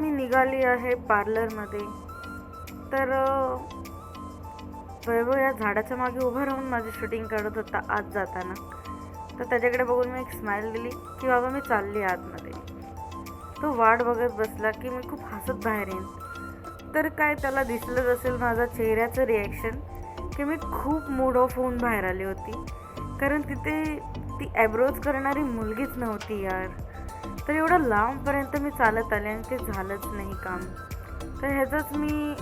मी निघाली आहे पार्लरमध्ये. तर वैभव या झाडाच्या मागे उभं राहून माझी शूटिंग करत होता आत जाताना. तर त्याच्याकडे बघून मी एक स्माईल दिली की बाबा मी चालली आतमध्ये. तो वाट बघत बसला की मी खूप हसत बाहेर येईन. तर काय त्याला दिसलंच असेल माझा चेहऱ्याचं रिॲक्शन की मी खूप मूड ऑफ होऊन बाहेर आली होती. कारण तिथे ती ॲब्रोज करणारी मुलगीच नव्हती यार. तर एवढं लांबपर्यंत मी चालत आले आणि ते झालंच नाही काम. तर ह्याचाच मी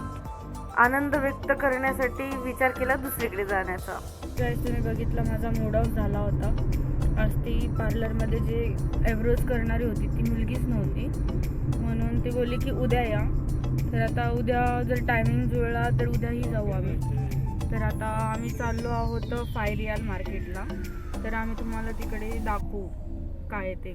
आनंद व्यक्त करण्यासाठी विचार केला दुसरीकडे जाण्याचा. गाईस तुम्ही बघितलं माझा मूड ऑफ झाला होता. आज ती पार्लरमध्ये जे ॲब्रोज करणारी होती ती मुलगीच नव्हती. म्हणून ती बोलली की उद्या या. तर आता उद्या जर टायमिंग जुळला तर उद्याही जाऊ आम्ही. तर आता आम्ही चाललो आहोत 5 रियाल मार्केटला. तर आम्ही तुम्हाला तिकडे दाखवू काय ते.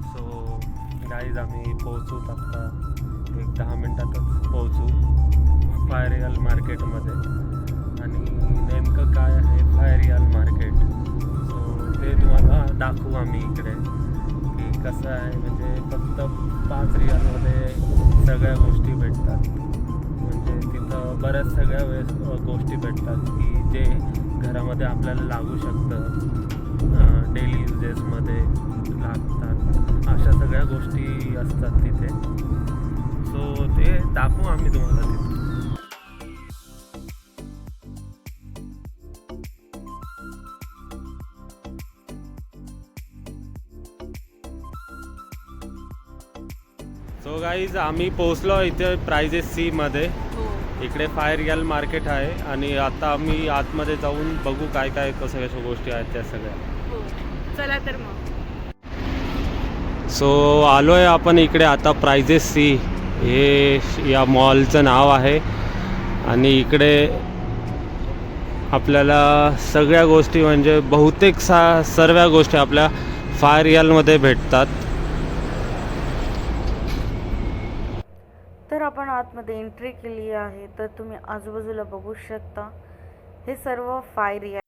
सो गाईज आम्ही पोहोचूत आत्ता एक 10 मिनटातच पोहोचू 5 रियाल मार्केटमध्ये. आणि नेमकं काय आहे 5 रियाल मार्केट, सो ते तुम्हाला दाखवू आम्ही इकडे की कसं आहे. म्हणजे फक्त 5 रियालमध्ये सगळ्या गोष्टी भेटतात. म्हणजे तिथं बऱ्याच सगळ्या गोष्टी भेटतात की जे घरामध्ये आपल्याला लागू शकतं, डेली युजेसमध्ये लागतात, अशा सगळ्या गोष्टी असतात तिथे. सो ते दाखवू आम्ही तुम्हाला तिथे. सो गाईज आम्ही पोचलो इथे प्राइजेस सीमध्ये. इकडे 5 रियाल मार्केट आहे आणि आता आम्ही आतमध्ये जाऊन बघू काय काय कसं कशा गोष्टी आहेत त्या सगळ्या. चला तर मग. सो आलो आहे आपण इकडे आता प्राइजेस सी हे या मॉलचं नाव आहे. आणि इकडे आपल्याला सगळ्या गोष्टी म्हणजे बहुतेक सर्व गोष्टी आपल्या 5 रियालमध्ये भेटतात. तर आपण आतमध्ये एंट्री केली आहे. तर तुम्ही आजूबाजूला बघू शकता हे सर्व 5 रियाल.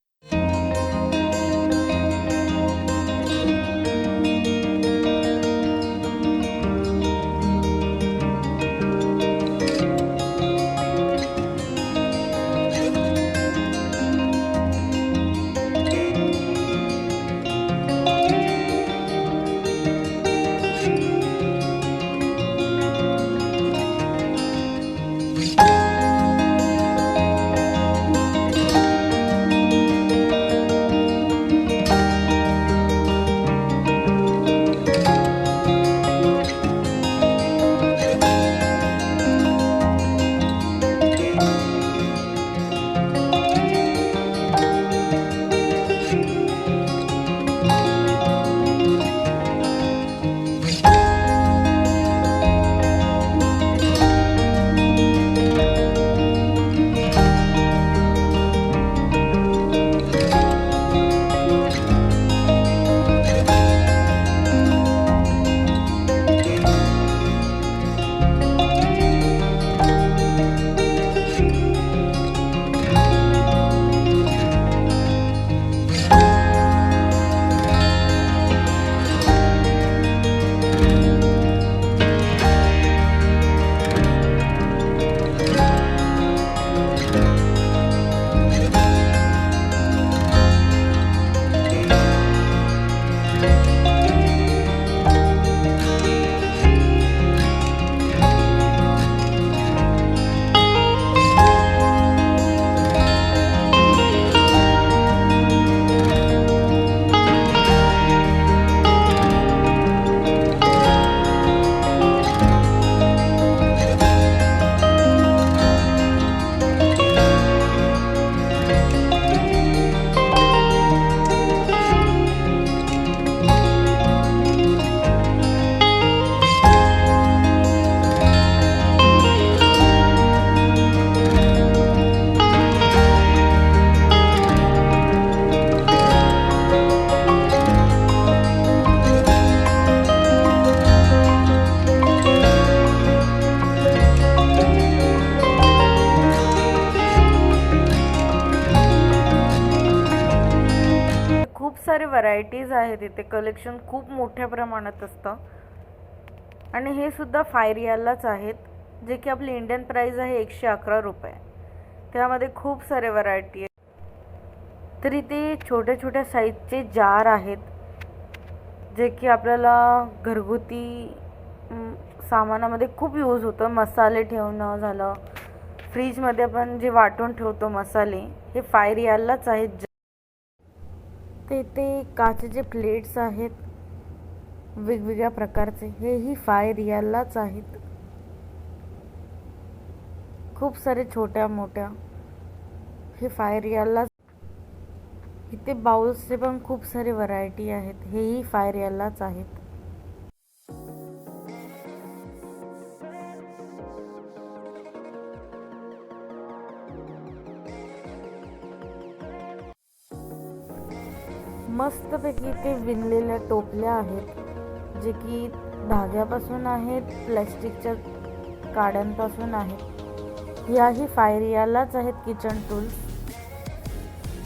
सारे व्हरायटीज आहेत इथे. कलेक्शन खूप मोठ्या प्रमाणात असतं आणि हे सुद्धा 5 रियाललाच आहेत, जे की आपली इंडियन प्राइस आहे 111 रुपये. त्यामध्ये खूप सारे व्हरायटी आहेत. तर इथे छोट्या छोट्या साईजचे जार आहेत, जे की आपल्याला घरगुती सामानामध्ये खूप यूज होतं. मसाले ठेवणं झालं, फ्रीजमध्ये आपण जे वाटून ठेवतो मसाले, हे 5 रियाललाच आहेत. ते इथे काचेचे प्लेट्स आहेत वेगवेगळ्या प्रकारचे, हेही 5 रियाललाच आहेत. खूप सारे छोट्या मोठ्या, हे 5 रियाललाच. इथे बाउल्सचे पण खूप सारे व्हरायटी आहेत, हेही 5 रियाललाच आहेत. मस्तपैकी इथे विणलेल्या टोपल्या आहेत, जे की धाग्यापासून आहेत, प्लॅस्टिकच्या काड्यांपासून आहेत. याही 5 रियाललाच आहेत. किचन टूल्स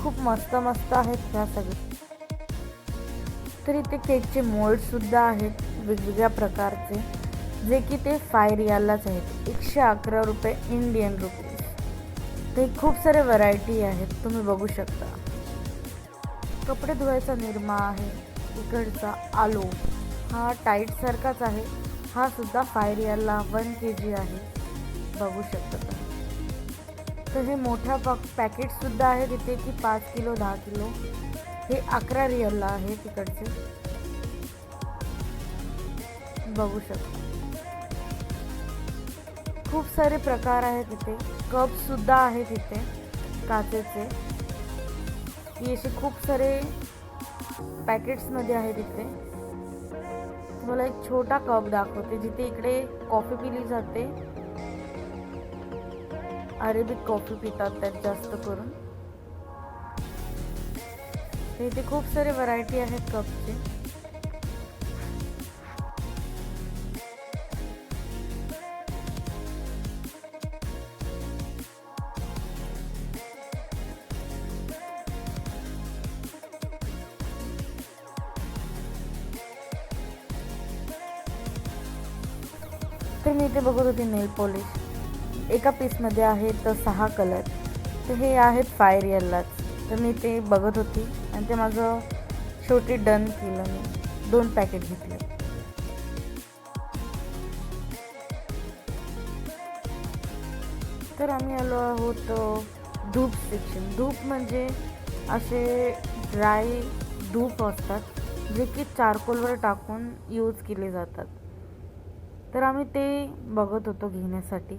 खूप मस्त मस्त आहेत ह्या सगळ्या. तर इथे केकचे मोल्ड सुद्धा आहेत वेगवेगळ्या प्रकारचे, जे की ते 5 रियाललाच आहेत. 111 रुपये इंडियन रुपीज. ते खूप सारे व्हरायटी आहेत, तुम्ही बघू शकता. कपडे धुवायचा निरमा आहे. इकडचा आलो हा टाईट सारखाच आहे, हा सुद्धा 5 रियालला 1 kg आहे, बघू शकता. तर हे मोठ्या पॅकेट सुद्धा आहे तिथे, की 5 किलो 10 किलो, हे 11 रियालला आहे तिकडचे, बघू शकता. खूप सारे प्रकार आहेत तिथे. कप सुद्धा आहे तिथे काचेचे, की असे खूप सारे पॅकेट्समध्ये आहे तिथे. तुम्हाला एक छोटा कप दाखवते, जिथे इकडे कॉफी पिली जाते. अरेबिक कॉफी पितात त्यात जास्त करून. इथे खूप सारे व्हरायटी आहेत कपचे. तर मी इथे बघत होती नेल पॉलिश. एका पीसमध्ये आहे तर 6 कलर. तर हे आहेत 5 रियाललाच. तर मी ते बघत होती आणि ते माझं शेवटी डन केलं. मी 2 पॅकेट घेतले. तर आम्ही आलो आहोत धूप सेक्शन. धूप म्हणजे असे ड्राय धूप असतात, जे की चारकोलवर टाकून यूज केले जातात. तर आम्ही ते बघत होतो घेण्यासाठी.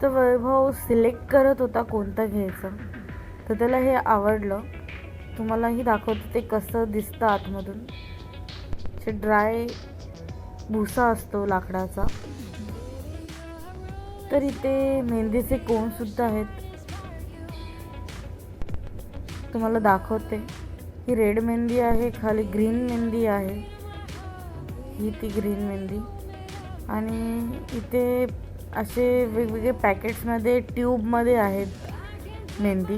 तर वैभव सिलेक्ट करत होता कोणतं घ्यायचं, तर त्याला हे आवडलं. तुम्हालाही दाखवतो ते कसं दिसतं आतमधून. असे ड्राय भुसा असतो लाकडाचा. तर इथे मेहंदीचे कोन सुद्धा आहेत, तुम्हाला दाखवते. ही रेड मेहंदी आहे, खाली ग्रीन मेहंदी आहे, ही ती ग्रीन मेहंदी. आणि इथे असे वेगवेगळे पॅकेट्समध्ये ट्यूबमध्ये आहेत मेहंदी.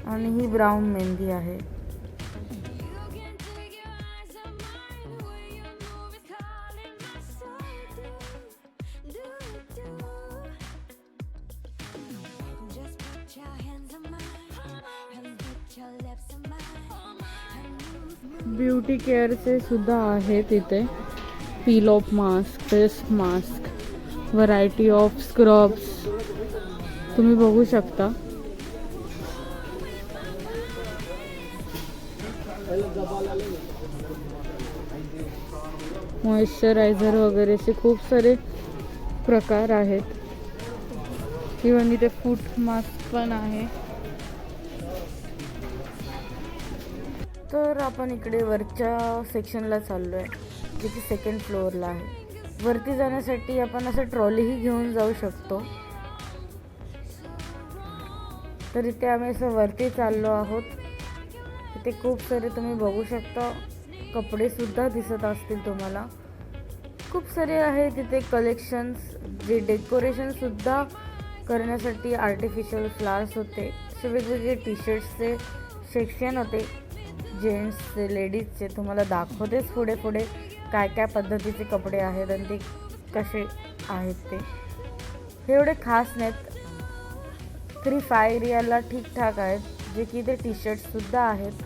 आणि ही ब्राऊन मेहंदी आहे. ब्युटी केअरचे सुद्धा आहेत इथे. Peel of mask, face mask, variety of scrubs तुम्ही बघू शकता. मॉइश्चरायझर वगैरेचे खूप सारे प्रकार आहेत. इव्हन इथे फूट मास्क पण आहे. तर आपण इकडे वरच्या सेक्शनला चाललो आहे, जे की 2nd फ्लोअरला आहे. वरती जाण्यासाठी आपण असं ट्रॉलीही घेऊन जाऊ शकतो. तर इथे आम्ही असं वरती चाललो आहोत. इथे खूप सारे तुम्ही बघू शकता कपडे सुद्धा दिसत असतील तुम्हाला. खूप सारे आहे तिथे कलेक्शन्स, जे डेकोरेशन सुद्धा करण्यासाठी आर्टिफिशियल फ्लावर्स होते. असे वेगवेगळे टी शर्ट्सचे सेक्शन होते, जेंट्सचे, लेडीजचे. तुम्हाला दाखवतेच पुढे पुढे काय काय पद्धतीचे कपडे आहेत आणि ते कसे आहेत ते. हे एवढे खास नाहीत, तरी 5 रियालला ठीकठाक आहेत. जे की ते टी शर्ट्ससुद्धा आहेत.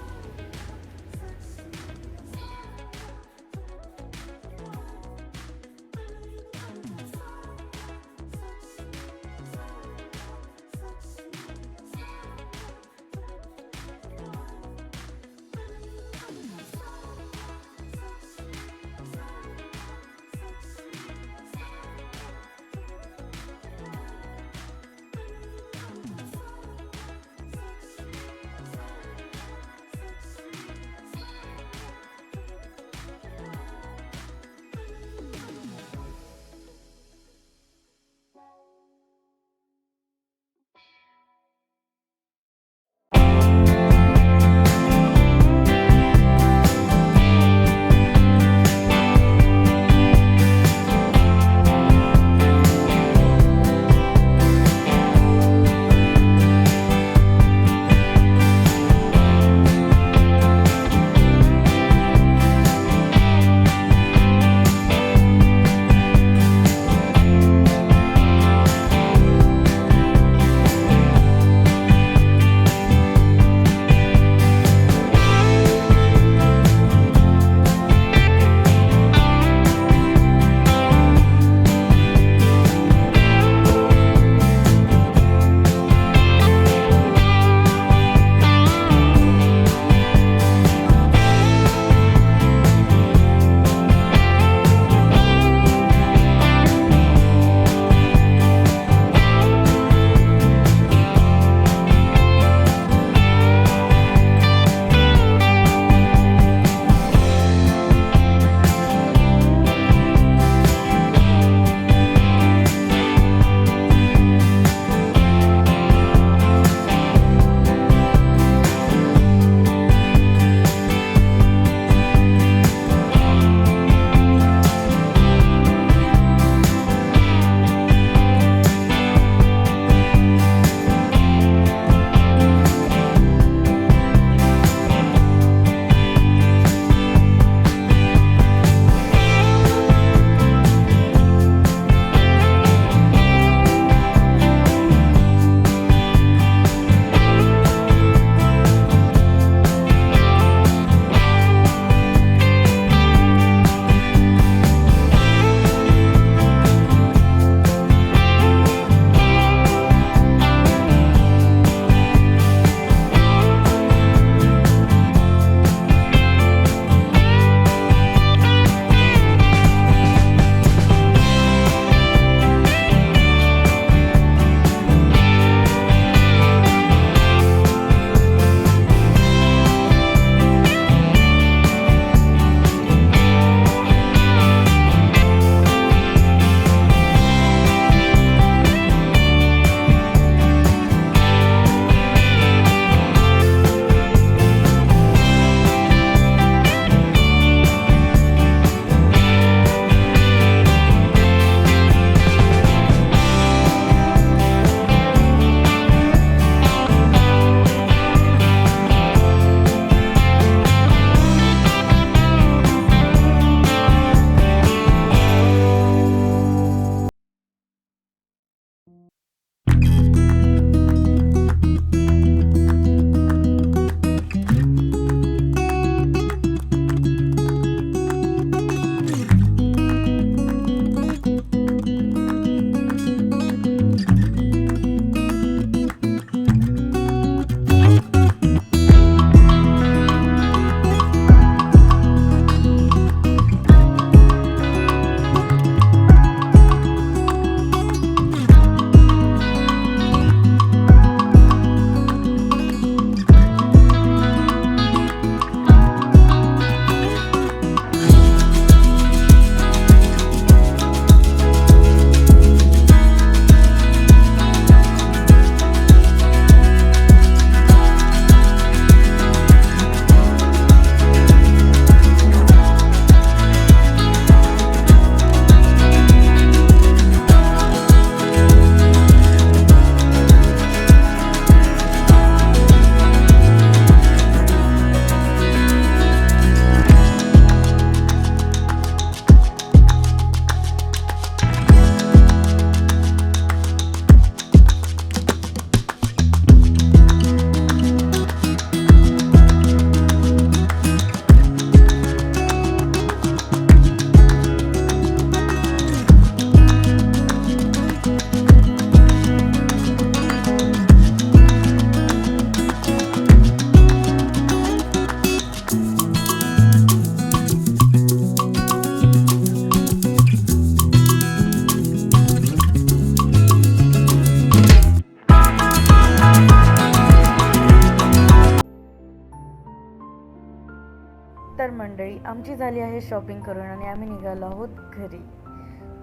तर मंडळी आमची झाली आहे शॉपिंग करून आणि आम्ही निघालो आहोत घरी.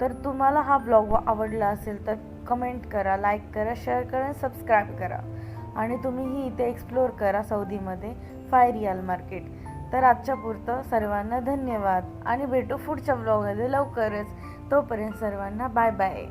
तर तुम्हाला हा ब्लॉग आवडला असेल तर कमेंट करा, लाईक करा, शेअर करा आणि सबस्क्राईब करा. आणि तुम्हीही इथे एक्सप्लोअर करा सौदीमध्ये फाय रियाल मार्केट. तर आजच्या पुरतं सर्वांना धन्यवाद आणि भेटू पुढच्या ब्लॉगमध्ये लवकरच. तोपर्यंत सर्वांना बाय बाय.